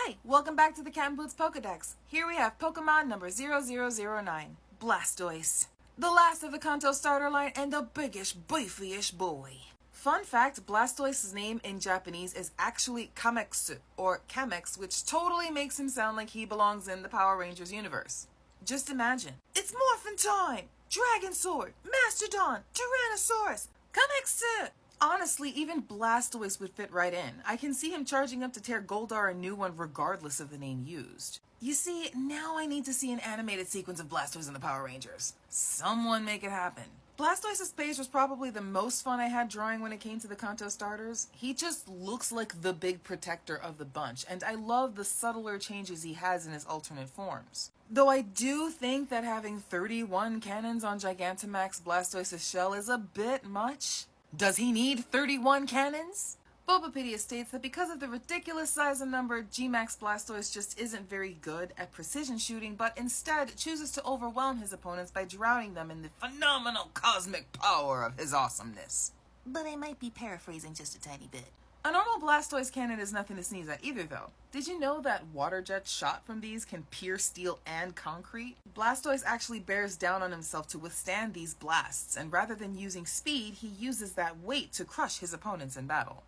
Hi, welcome back to the Cat and Boots Pokédex. Here we have Pokemon number 0009, Blastoise. The last of the Kanto starter line and the biggest, beefiest boy. Fun fact, Blastoise's name in Japanese is actually Kamexu, or Kamex, which totally makes him sound like he belongs in the Power Rangers universe. Just imagine. It's morphin' time! Dragon Sword, Mastodon, Tyrannosaurus, Kamexu! Honestly, even Blastoise would fit right in. I can see him charging up to tear Goldar a new one regardless of the name used. You see, now I need to see an animated sequence of Blastoise in the Power Rangers. Someone make it happen. Blastoise's page was probably the most fun I had drawing when it came to the Kanto starters. He just looks like the big protector of the bunch, and I love the subtler changes he has in his alternate forms. Though I do think that having 31 cannons on Gigantamax Blastoise's shell is a bit much. Does he need 31 cannons? Bulbapedia states that because of the ridiculous size and number, G-Max Blastoise just isn't very good at precision shooting, but instead chooses to overwhelm his opponents by drowning them in the phenomenal cosmic power of his awesomeness. But I might be paraphrasing just a tiny bit. A normal Blastoise cannon is nothing to sneeze at either, though. Did you know that water jets shot from these can pierce steel and concrete? Blastoise actually bears down on himself to withstand these blasts, and rather than using speed, he uses that weight to crush his opponents in battle.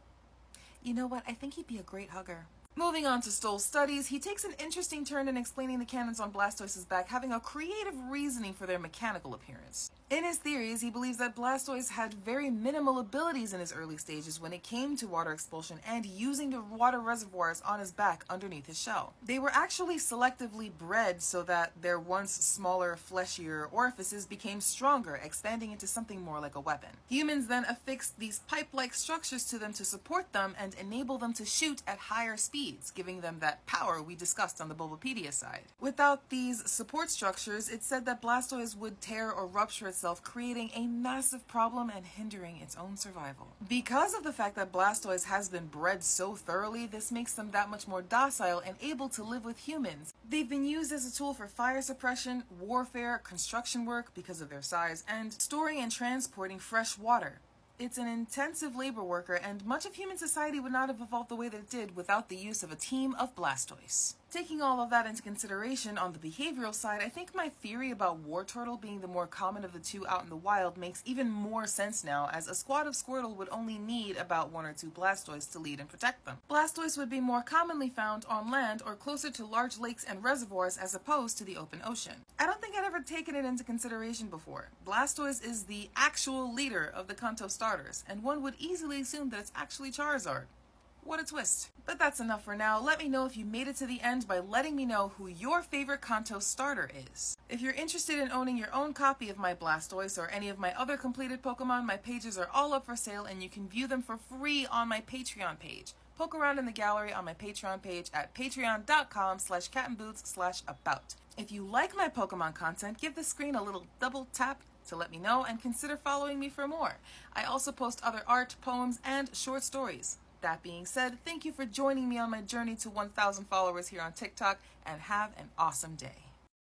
You know what? I think he'd be a great hugger. Moving on to Stoll's studies, he takes an interesting turn in explaining the cannons on Blastoise's back, having a creative reasoning for their mechanical appearance. In his theories, he believes that Blastoise had very minimal abilities in his early stages when it came to water expulsion and using the water reservoirs on his back underneath his shell. They were actually selectively bred so that their once smaller, fleshier orifices became stronger, expanding into something more like a weapon. Humans then affixed these pipe-like structures to them to support them and enable them to shoot at higher speeds, giving them that power we discussed on the Bulbapedia side. Without these support structures, it's said that Blastoise would tear or rupture itself, creating a massive problem and hindering its own survival. Because of the fact that Blastoise has been bred so thoroughly, this makes them that much more docile and able to live with humans. They've been used as a tool for fire suppression, warfare, construction work because of their size, and storing and transporting fresh water. It's an intensive labor worker, and much of human society would not have evolved the way that it did without the use of a team of Blastoise. Taking all of that into consideration on the behavioral side, I think my theory about Wartortle being the more common of the two out in the wild makes even more sense now, as a squad of Squirtle would only need about 1 or 2 Blastoise to lead and protect them. Blastoise would be more commonly found on land or closer to large lakes and reservoirs as opposed to the open ocean. I don't think I'd ever taken it into consideration before. Blastoise is the actual leader of the Kanto starters, and one would easily assume that it's actually Charizard. What a twist. But that's enough for now. Let me know if you made it to the end by letting me know who your favorite Kanto starter is. If you're interested in owning your own copy of my Blastoise or any of my other completed Pokemon, my pages are all up for sale and you can view them for free on my Patreon page. Poke around in the gallery on my Patreon page at patreon.com/catandboots/about. If you like my Pokemon content, give the screen a little double tap to let me know and consider following me for more. I also post other art, poems, and short stories. That being said, thank you for joining me on my journey to 1,000 followers here on TikTok, and have an awesome day.